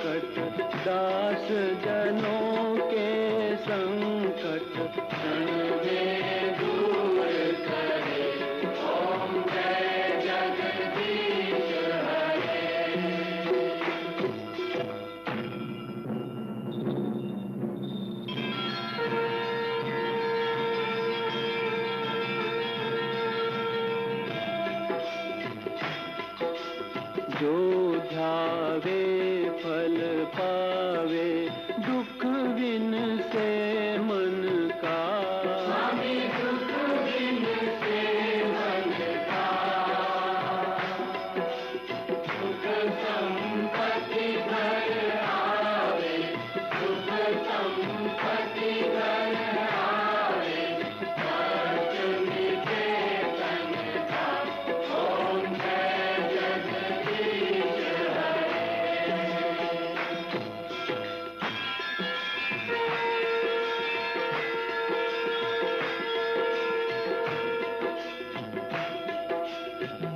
संकट दास जनों के संकट क्षण में दूर करे। ओम जय जगदीश हरे। जो ध्यावे फल पावे दुख विन से मन का। स्वामी दुख विन से मन का। सुख संपत्ति घर आवे। सुख संपत्ति घर आवे। कष्ट मिटे तन का। ओम जय जगदीश हरे।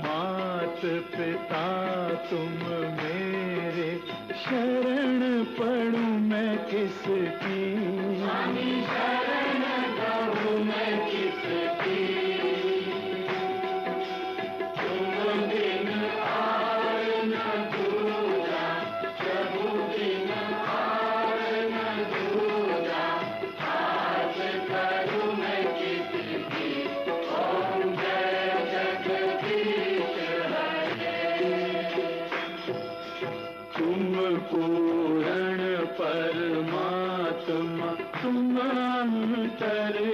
मात पिता तुम मेरे शरण पड़ूं मैं किसकी। स्वामी शरण कहूँ मैं किसकी। तुम बिन और न दूजा। प्रभु बिन और न दूजा। आस करूँ मैं किसकी। ओम जय जगदीश हरे। तुम पूर्ण परमात्मा तुम अंतर्यामी।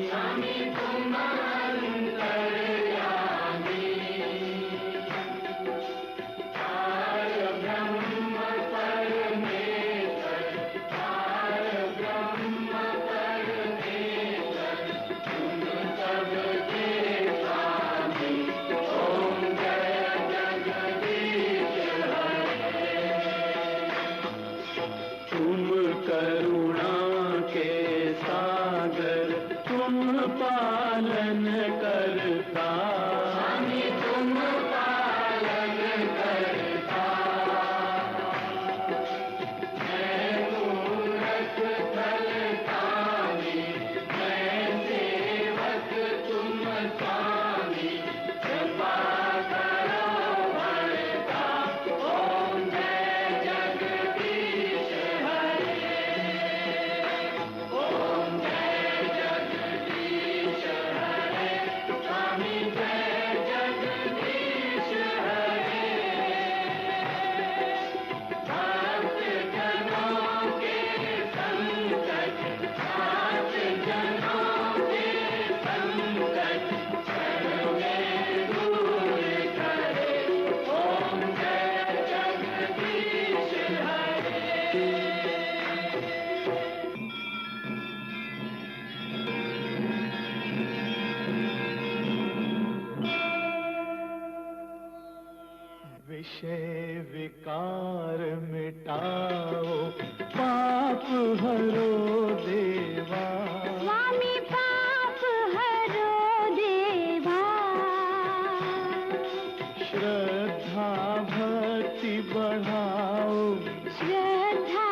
स्वामी तुम अंतर्यामी। पार ब्रह्म परमेश्वर। पार ब्रह्म परमेश्वर। तुम सबके स्वामी। ओम जय जगदीश हरे। तुम करुणा के सागर तुम पालन करता। स्वामी तुम पालन करता। मैं मूरख फलदानी। मैं सेवक तुम स्वामी। कृपा करो भरता। ओम जय जगदीश हरे। ओम जय जगदीश हरे। स्वामी जय जगदीश हरे। भक्त जनों के संकट। भक्त जनों के संकट क्षण में दूर करे। ओम जय जगदीश हरे। विषय विकार मिटाओ पाप हरो देवा। स्वामी पाप हरो देवा। श्रद्धा भक्ति बढ़ाओ। श्रद्धा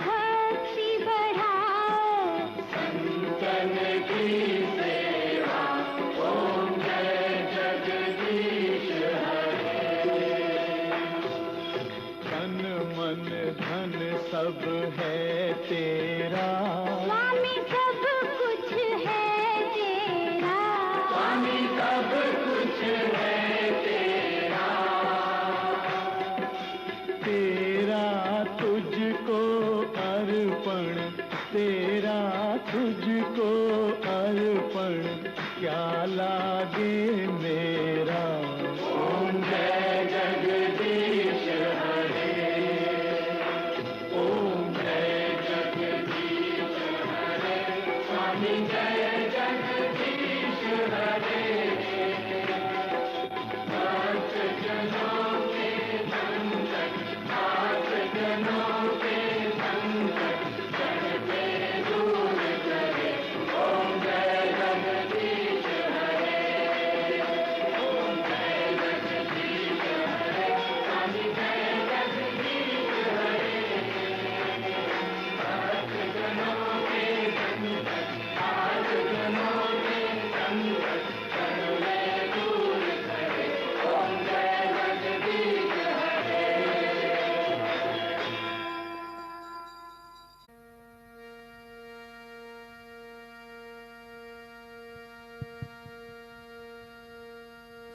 भक्ति बढ़ाओ। संतन की सेवा। ओम जय जगदीश हरे। तन मन धन सब है तेरा। स्वामी सब कुछ है तेरा। स्वामी सब कुछ है तेरा। तेरा तुझको अर्पण। तेरा तुझको अर्पण क्या लागे मेरा। ओम जय जगदीश हरे। ओम जय जगदीश हरे। स्वामी जय जगदीश हरे। भक्त जनों के संकट। भक्त जनों के संकट क्षण में दूर करे। ओम जय जगदीश हरे। ओम जय जगदीश हरे। स्वामी जय जगदीश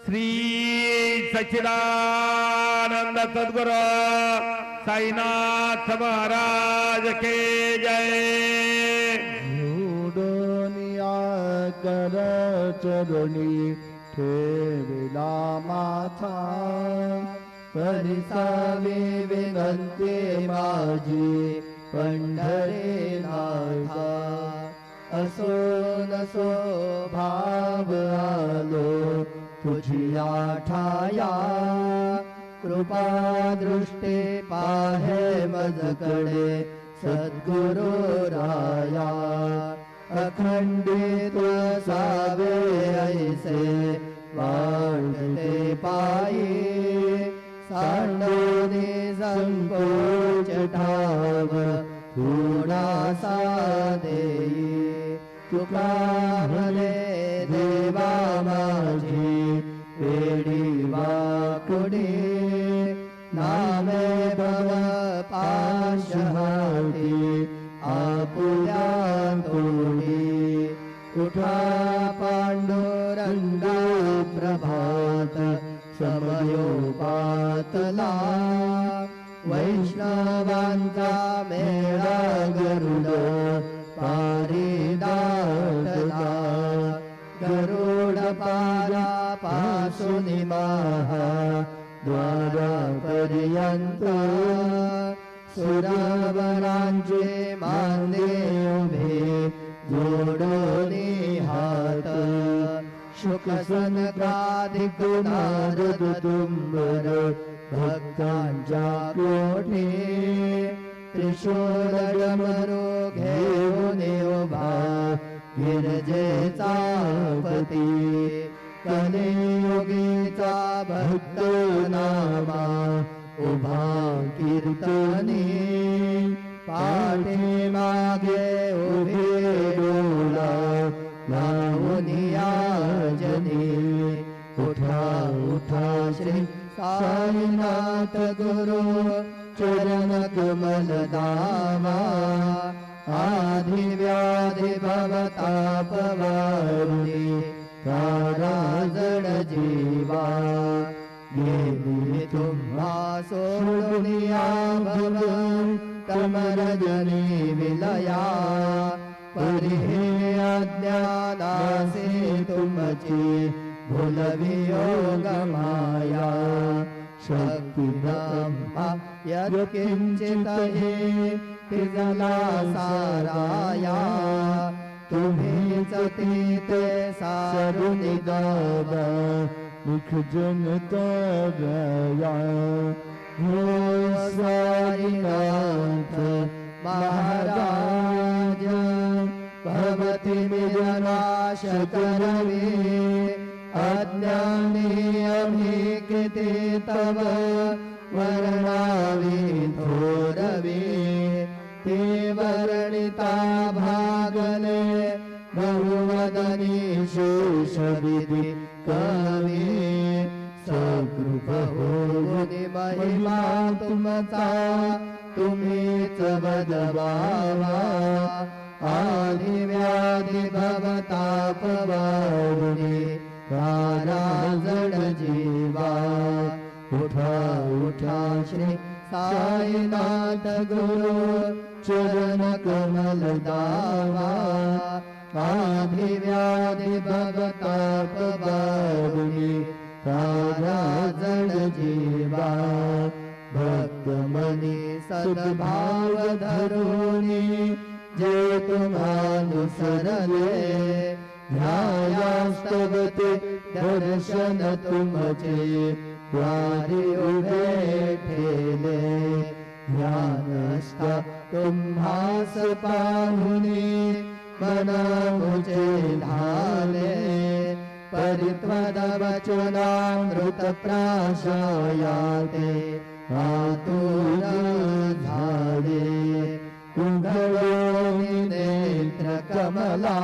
श्री सच्चिदानंद सद्गुरु साईनाथ महाराज के जय। निया कर चरणी ठेविला माथा परिसावी विनंती माझी पंढरीनाथा असो नसो भाव आलो तुझिया ठाया कृपा दृष्टी पाहे मजकडे सद्गुरु राया अखंडित सावे ऐसे वाढते पायी सांडोनी संकोच ठाव थोडासा देई तुका भले देवा माझी पेढी वाकुडी नामे भव पाशहाटी आपुल्या तोडी उठा पांडुरंगा प्रभात समयोपातला वैष्णवांचा मेळा गरुड पारिदाटला गरुड पारा पासून महा द्वारापर्यंत सुरावरांचे मांदे उभे जोडोनी हात शुक सनकादिक नारद तुंबर भक्तांच्या कोठे त्रिशूल डमरू घेऊन उभा गिरजेचा पती कलियुगीचा भक्त नामा उभा कीर्तनी पाठी मागे उभे डोला लावूनिया जनी उठा उठा श्री साईनाथ गुरु चरण कमल दावा आदि व्याधि भवताप वारुणी जड जीवा गेली तुम्हा सोडुनिया भव कमरजनी विलया परिहे अज्ञानासे तुमची भूलवियोग माया शक्ती ब्रह्मा यत्किंचित हे तिजला साराया तुम्हीच ते सारुनि गावा मुख जनता गया हो साईनाथ महाराज भवति निजनाश करवे अज्ञानी अभिकृते तव वर्णावी थोरवे ते वर्णिता भागले बहुवदनी शेषविधि कवी सकृप होऊनि महिमा तुमचा तुम्हीच वदवावा आदि व्याधि भवताप वारुणी जड जीवा उठा उठा श्री साईनाथ गुरु चरण कमल दावा आदि व्याधि भवताप वारुणी जड जीवा भक्त मनी सद्भाव धरुणी जे तुम्हानुसरले ध्यायास्तवते दर्शन तुमचे द्वारी उभे ठेले ध्यानस्थ तुम्हास पाहुनी मन मुझे धाले परित्वद वचनामृत प्राशायाते आतुर झाले कुंडलोनि नेत्र कमला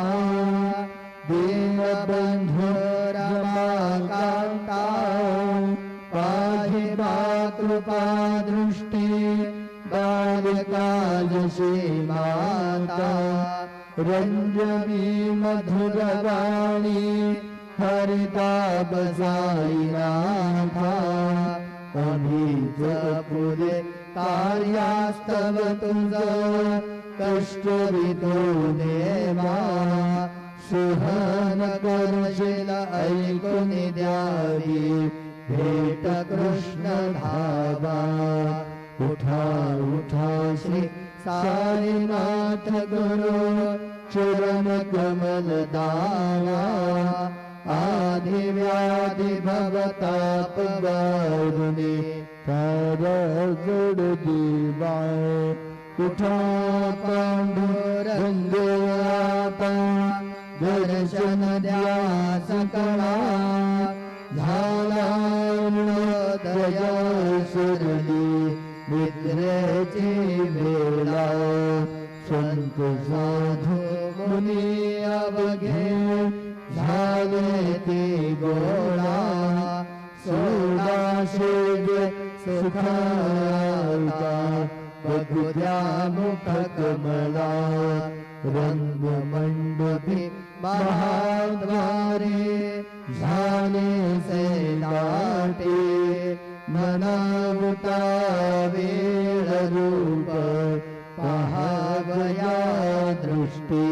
दीनबंधु रमाकांता पाहि कृपा दृष्टि बालकालशी माता रंजवी मधुरवाणी हरिताप साईनाथा अभीच पुरे कार्यास्तव तुझ कष्ट वितो देवा सुहन करशील ऐकून द्यावी भेट कृष्ण धावा उठा उठा श्री साईनाथ गुरु चरण कमल दावा आदि व्याधि भवताप वारुणी तर जोड दिवा उठा पांडुरंग आता दर्शन द्या सकळा झाला दया शिरली मित्रेची वेळा संत साधू मुनी अवघे झाले ते गोळा सोडा शेज सुखाता बघू द्या मुख कमला रंग मंडपी महाद्वारे झाले से दाटे मनावता वेळ रूप पहावया दृष्टी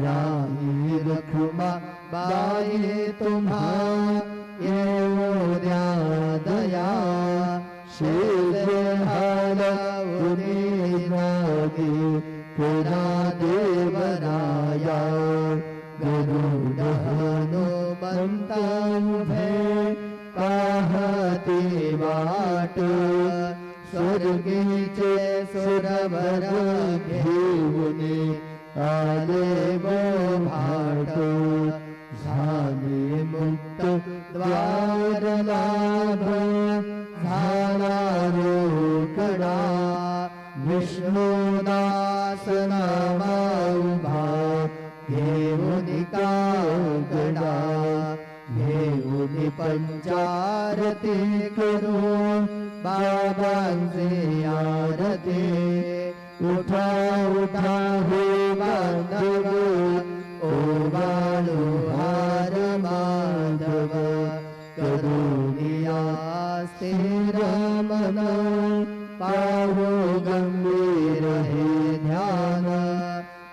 राही रखुमा बाई तुम्हा येऊ द्या दया शेज हलवुनी जागी पुन्हा देवराया गरुड हनुमंता उभे पाहते वाट स्वर्गीचे सुरवर घेऊने आले गो भाट झाले मुक्त द्वार लाभ झाला रोकडा विष्णुदास नामा उभा घेऊन कागडा घेऊन पंचारती करू बाबांचे आरती उठा उठा हे बांधव ओ बाळू हार माधव करुणिया स्थिर मन पाहू गंभीर हे ध्यान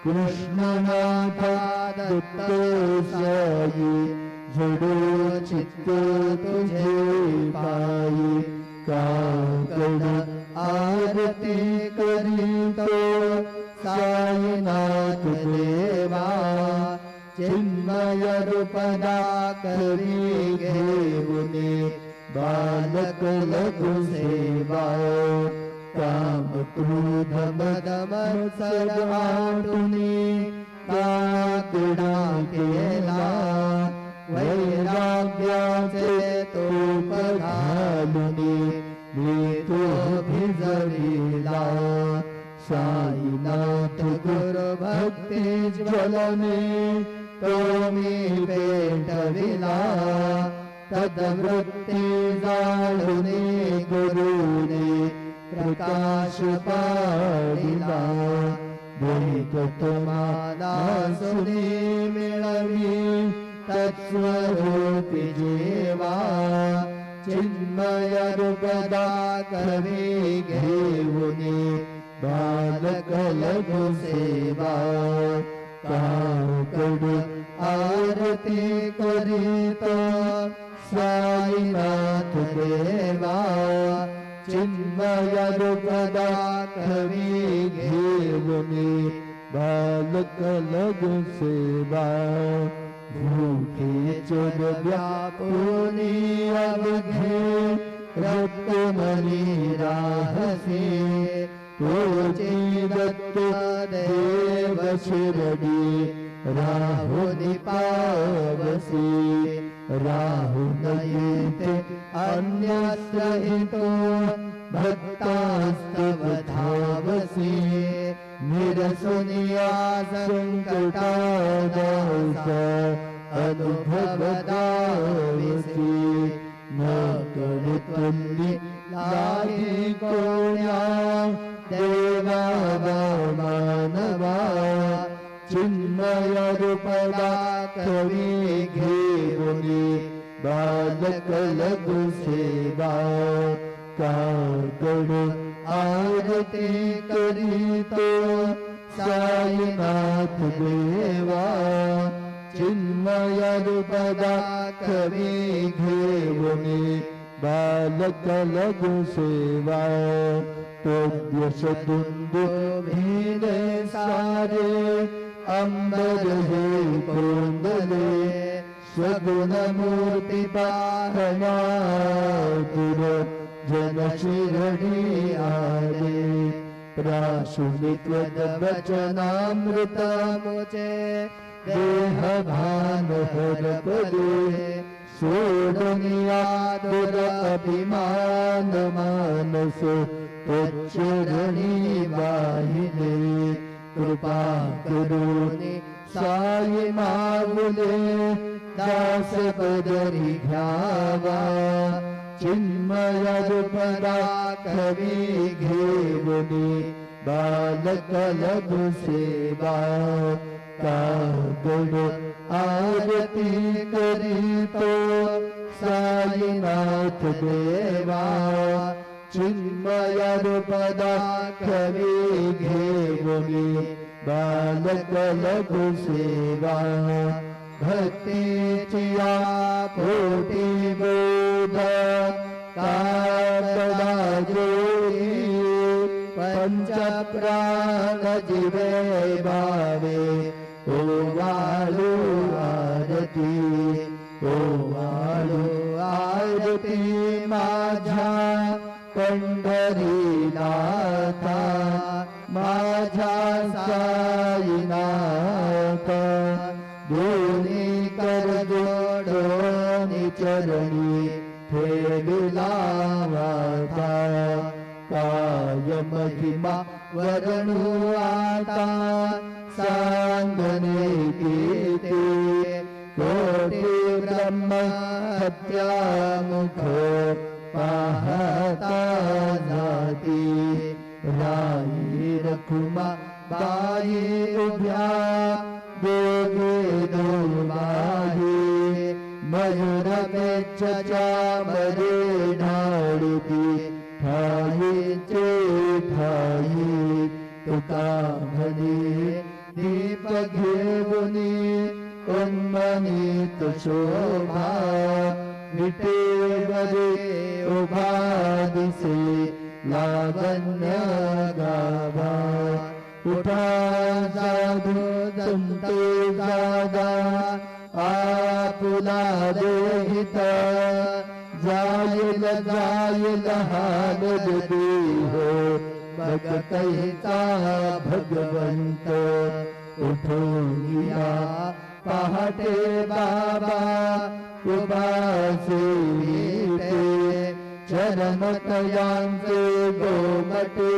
कृष्णनाथा दत्त साई झडो चित्त तुझे पायी काकड आरती करीतो साईनाथ देवा चिन्मय रूपदा करी घेऊने बालक लघु सेवा काम क्रोध मद मत्सर आटुनी काकडा केला वैराग्याचे तोप घालुनी मी तो भिजविला साईनाथ गुरु भक्ती ज्वलने तो मी पेटविला तद्वृत्ती जाळुने गुरुने प्रकाश पाडिला द्वैत तुम्हाला सुने मिळवी तत्स्वरूपी जेवा चिन्मय रूपदा कवी घेऊने बालक लघु सेवा काकड आरती करीत साईनाथ देवा चिन्मय रूपदा कवी घेऊने बालक लघु सेवा भूखे चोर व्यापुनी अवघे रक्तमणी राहसे तोची दत्त देव शिरडी राहुनि पावसी राहुन येते अन्यत्र हितो भक्तास्तव धावसी निरसुनिया संकटादास अनुभवदाविसी न कळतल्ली लागे कोण्या देवा मानवा चिन्ह चिन्मय रूपदा कवी घेऊनी बालक लघु सेवा काकड आरती करीतो साईनाथ देवा चिन्मय रूपदा कवी घेऊनी बालक लघु सेवा तोद्यश दुंदु भीने सारे अंबर हे कोंदले सगुण मूर्ति पाहनातुर जन शिरडी आले प्राशुलित्वद वचनामृत मुचे देह भान हर पदे सोडनिया दुर अभिमान मानस उच्चरणी वाहिने कृपा करुणी साई मागुले दास पदरी घ्यावा चिन्मय रूपदा कवी घेऊनी बालक लघु सेवा कागड आरती करीतो साईनाथ देवा चिन्मय रूपदा कवी घेऊनी बालक लघु सेवा भक्तीचिया कोटी बोध काकडा जोई पंच प्राण जीवे भावे ओवाळू आरती ओवाळू आरती माझ्या पंढरीनाथा माझ्या साईनाथ दोन्ही कर जोडोनी चरणी ठेविला वाता काय महिमा वर्णू आता सांगणे कीते कोटी ब्रह्म हत्यामुख पाहता जाती राई रखुमा बाई उभ्या दोघे दोबाही मयूर पेचच्या मध्ये ढाळती ठाईचे ठाई तुका म्हणे दीप घेऊनी उन्मनीत शोभा विटेवरे उभा दिसे लावण्य गाभा उठा साधू संते जादा आपुला देहित जायल जायल हालद देहो भगतैता भगवंत उठोनिया पहाटे बाबा उपासे चरण तयांचे गोमटे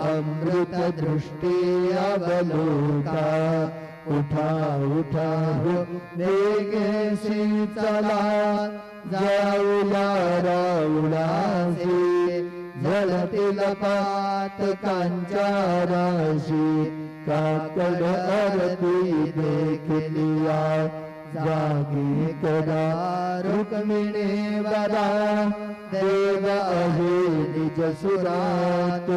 अमृत दृष्टी अवलोका उठा उठा हो वेगेशी चला जाऊया राऊळासी झळतील पातकांच्या राशी काकड आरती देखलिया जागी करा रुक्मिणी वरा देव आहे निज सुरात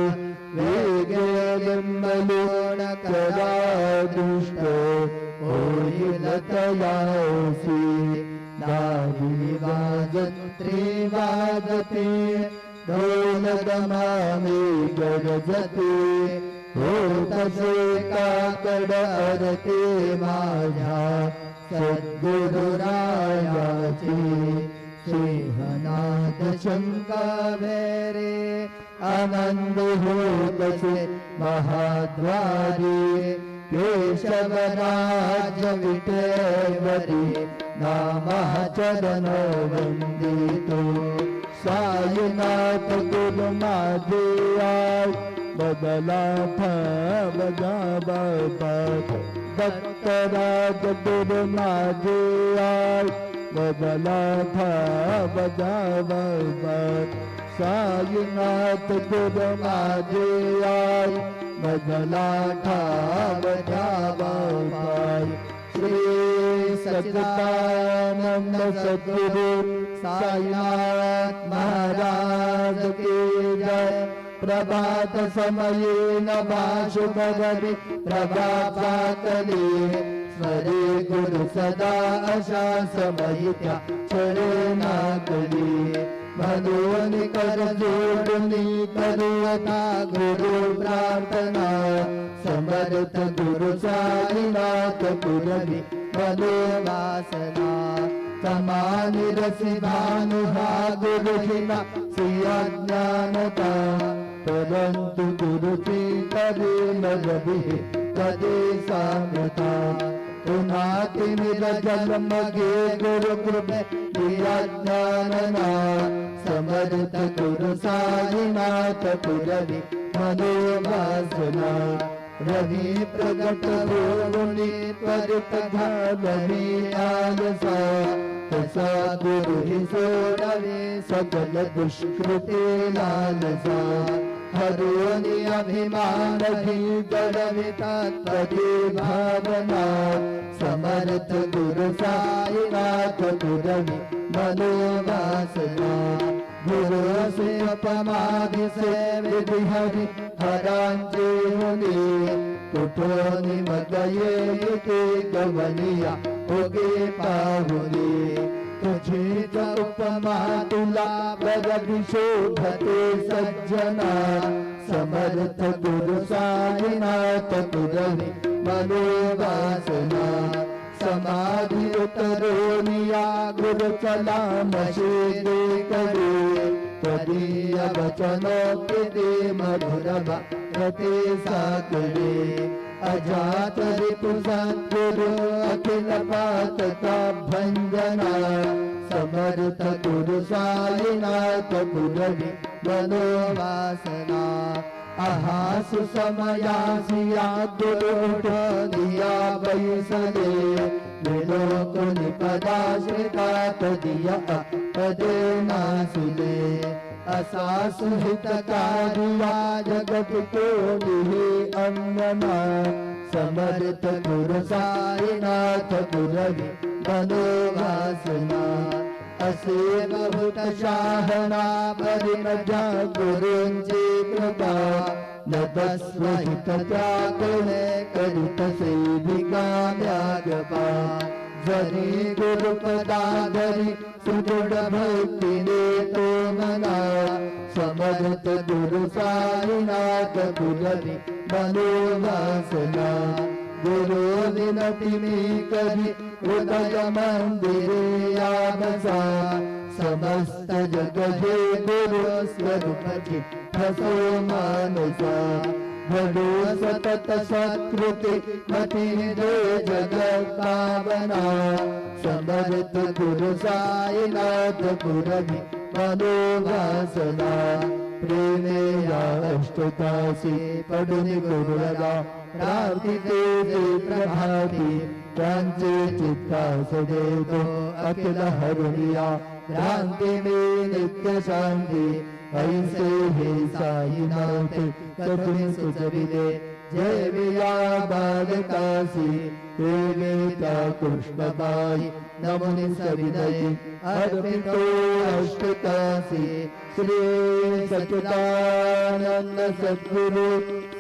वेगे लिंबलोण करा दुष्ट होईल तयासी दावी वाजत्री वाजते ढोल दमामे गरजते होतसे काकड आरती माझ्या सद्गुरुरायाची सिंहनाद शंकावेरे आनंद होतसे महाद्वारी केशवराज विटेवरी नामः चरण वंदितो साईनाथ गुरु माझे आय बदला बजा बाबा दत्तराज गुरु माझे आय बदला बजा बाबा साईनाथ गुरु माझे आय बदला बजा बाबा श्री सच्चिदानंद सद्गुरु साईनाथ महाराज की जय। प्रभात समये नभा शुभ रवि प्रभापातली स्मरे गुरु सदा अशा समयित्या चरे नागली म्हणून कर जोडणी करूता गुरु प्रार्थना समर्थ गुरु साईनाथ पुरवी मनोवासना समानि रसी भानु हा गुरुहिना सिया ज्ञानता परंतु गुरुची करे नरवी कधी साम्यता पुन्हा तिमिर जन्म घे गुरु कृपे दिया ज्ञानना समर्थ गुरु साईनाथ पुरवी मनोवासना रवि प्रगट होऊनी त्वरित घालवी आलसा तसा गुरु ही सोडवे सकल दुष्कृती लालसा हरोनी अभिमान ही जडविता त्वरी भावना समर्थ गुरु साईनाथ पुरवी मनोवासना गुरु से अपमादि से विधि हरि हरांचे होने कुठोनी मगये के गवनिया होगे पाहुने तुझे उपमा तुला बरगी शोभते सज्जना समर्थ गुरु साईनाथ पुरवी मनोवासना समाधि उतरोनिया गुरु चला मशे करे तदीय वचनो के दे मधुरभा रते साकरे अजात ऋतु सद्गुरु अखिल पात का भंजना समर्थ गुरु साईनाथ पुरवी मनोवासना आहास समयासिया गुरुठ दिया बैसले विलोक निपदाश्रिता तदिया पदे नासुले असा सुहितकारिया जगत को निहि अन्यना समर्थ गुरु साईनाथ पुरवी मनोवासना असे बहुत शाहना परिमजा गुरूंची कृपा नतस्वहित त्यागणे करीत सेविका व्यागपा जरी गुरुपदाधरी सुदृढ भक्तीने तो मना समर्थ गुरु साईनाथ पुरवी मनोवासना गुरु विनती मी करी हृदय मंदिरे यावसा समस्त जग हे गुरु स्वरूपची ठसो मानसा घडो सतत सत्कृती मती दे जगत पावना समर्थ गुरु साईनाथ पुरवी मनोवासना प्रेमे या अष्टकाशी पडून गुरुला प्राप्ती ते प्रभाती त्यांचे चित्तास देतो अखिल हरुनिया भ्रांती में नित्य शांती ऐसे हे साईनाथ कथुनि सुचविले जय विया बालकासी देवेता कृष्णबाई नमुनि सविदयी अर्पितो अष्टकाशी श्री सच्चिदानंद सद्गुरु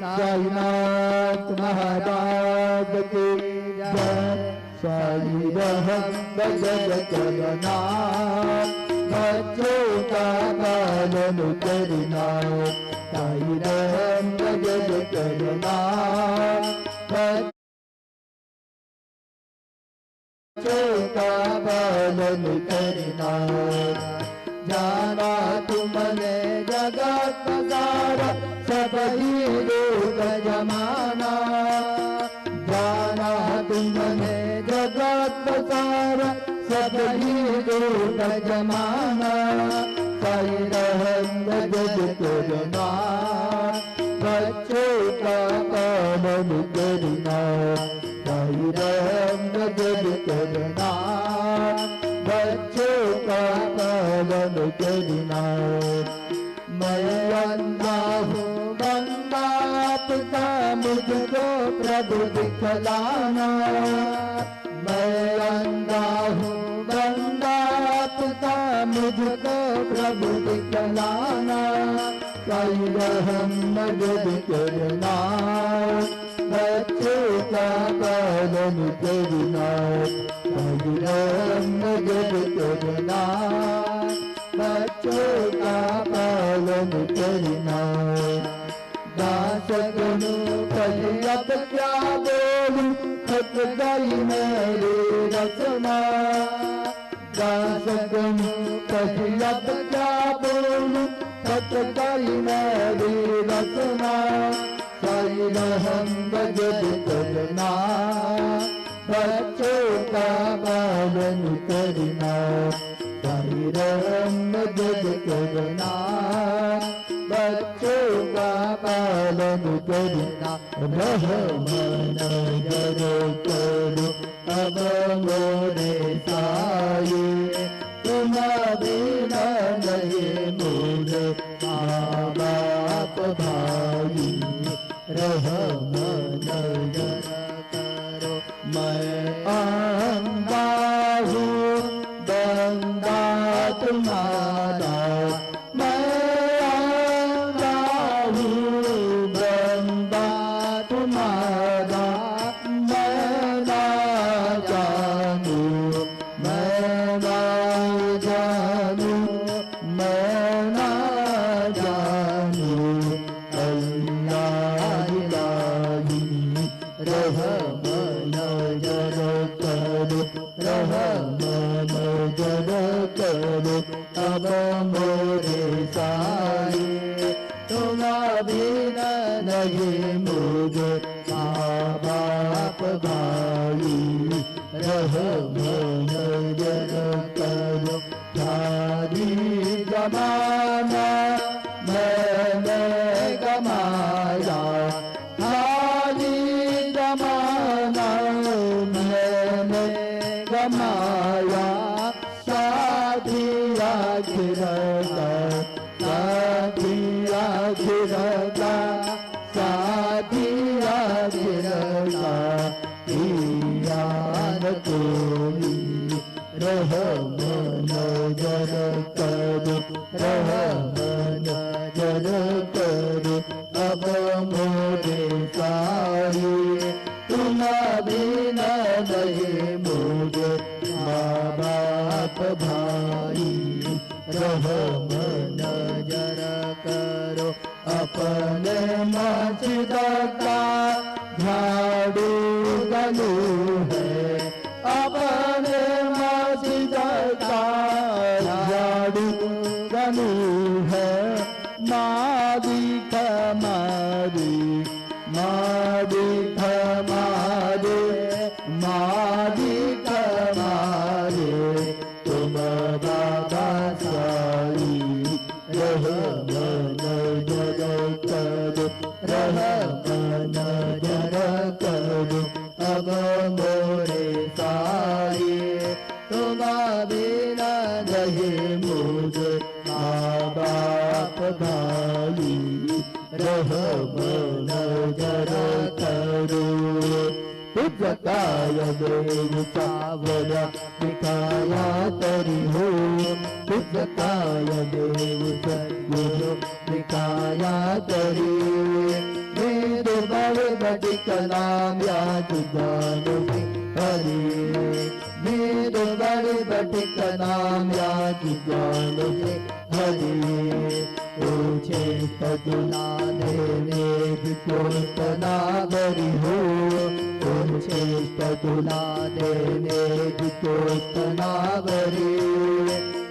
साईनाथ महाराज की जय। साई रहम भजन करना बच्चों का पालन करना साई रहम भजन करना बच्चों का पालन करना जाना तुमने जगत पसारा सब ही लोग जमाना जाना तुमने जगत पसारा सब ही लोग जमाना साई रहम भजन करना बच्चों का पालन करना साई रहम भजन करना बच्चों का पालन करना मैं अंधा हूँ बंदा आपका मुझको प्रभु दिखलाना बंदा हूँ बंदा पिता मुझको प्रभु दिखलाना कई रहम मदद करना बच्चों का पालन करना कई रहम मदद करना बच्चों का पालन करना दासगनु कल अब क्या बोलूं थक गई मेरी रचना दासगनु कल अब क्या बोलूं थक गई मेरी रचना साई रहम मदद करना बच्चों का पालन करना साई रहम मदद करना बच्चों का पालन करना रहमान जरो करो अब मोरे साये तुम बिना नहीं मोरे माँ बाप भाई रहमान जरा करो मैं अंधा हूँ बंदा तुम्हारा अब मोरे साये तुम बिना नहीं मुझे माँ बाप भाई रहमान जरा करो सारी जमाना मैंने कमाया सारी जमाना मैंने कमाया गिरता साथिया गिरता साथिया गिरता यार कोई रहमान जरा करो रहमान जरा करो अब मोरे साये तुम बिना नहीं मुझे माँ बाप भाई रहमान जरा करो अपने मस्जिद का झाड़ू गलू है अपने मस्जिद का झाड़ू गलू है मालिक हमारी मालिक हमारे मालिक हमारे तुम बाबा साई रहमान जरा करो रहमान जरा करो अब मोरे साये तुम बिना नहीं मुझे माँ बाप भाई रहमान जरा करो तुझकाय देव सावरा दिखाया तरी हो तुझकाय देव सद्गुरु दिखाया तरी वेद बड़े बड़ी कलाम याद जानो हरि वेद बड़े बड़ी कलाम याद जानो हरि पूछे सजुना देव कोतना बरी हो पूछे सजुना देव कोतना बरी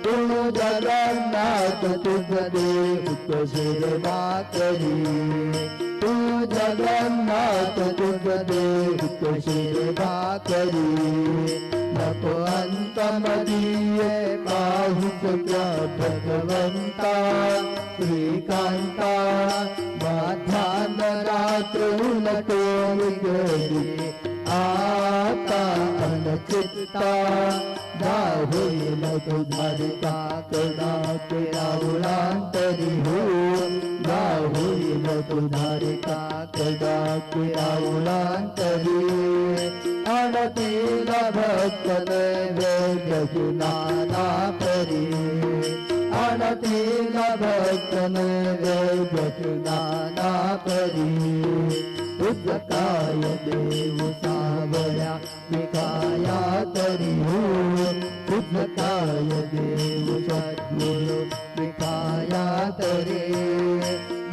तू जगन्नाथ तुझ देव को सेवा करी तू जगन्नाथ तुझ देव को सेवा करी नको अंत मदीये पाहुक क्या भगवंता श्रीकांता माध्यान रात्र नको विगरी आता अन चित्ता जा होईल तुझारिका कडा केला उलांतरी हो जा होईल तुझारिका कडा केला उलांतरी आणतीला भक्त नैवेद्य नाना परी आणतीला भक्त नैवेद्य नाना परी तुझ काय देव सावळ्या विकाया तरी हो तुझ काय देव सद्गुरु विकाया तरी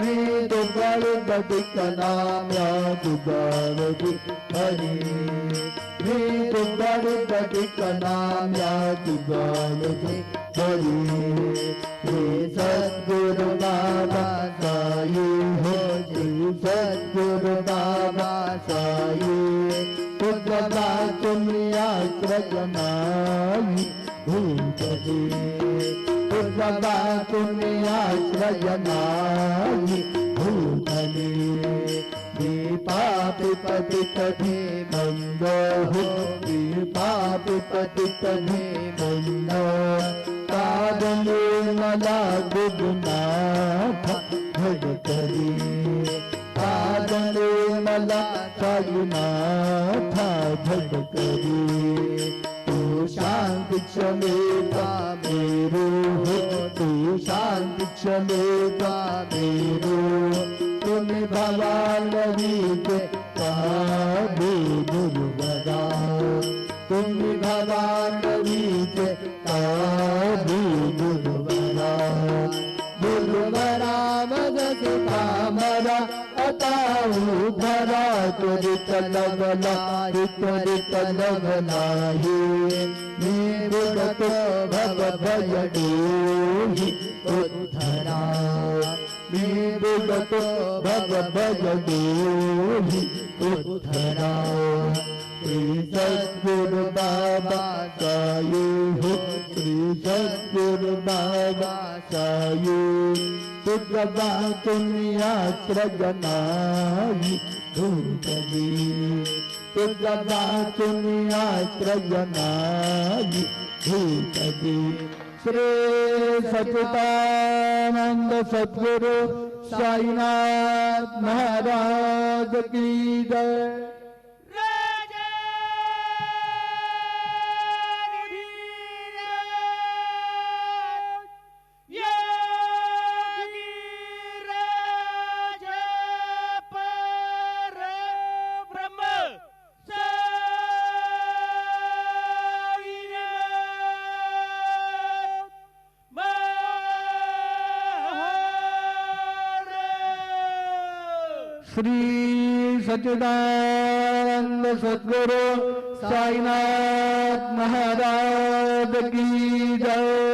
मी दुर्बळ बटिक नाम्या तुझावधी हरी मी दुर्बळ बटिक नाम्या तुझावधी हरी श्री सद्गुरु बाबा साई हो श्री सद्गुरु बाबा साई तुझा तुम्ही आश्रय नाही भूतली तुझा तुम्ही आश्रय नाही भूतली मी पापी पतित भीमंद हो मी पापी पतित भीमंद कादली मला गुरुनाथ भडकरी कादली मला साईनाथा भडकरी तू शांती क्षमेता मेरो हो तू शांती क्षमेता मेरो तुम्ही भवानवीचे काबे गुरुवरा तुम्ही भवानवीचे काबे गुरुवरा गुरुवरा मदत कामरा आता उभरा त्वरित लवला त्वरित लवलाही मी बुडतो भव भयडोही उद्धरा मी बुडतो भव भयडोही उद्धरा श्री सद्गुरु बाबा साई हो श्री सद्गुरु बाबा साई तुझा तुम्ही आश्रय नाही भूतली तुझा तुम्ही आश्रय नाही भूतली श्री सच्चिदानंद सद्गुरु साईनाथ महाराज की जय। श्री सच्चिदानंद सद्गुरु साईनाथ महाराज की जय।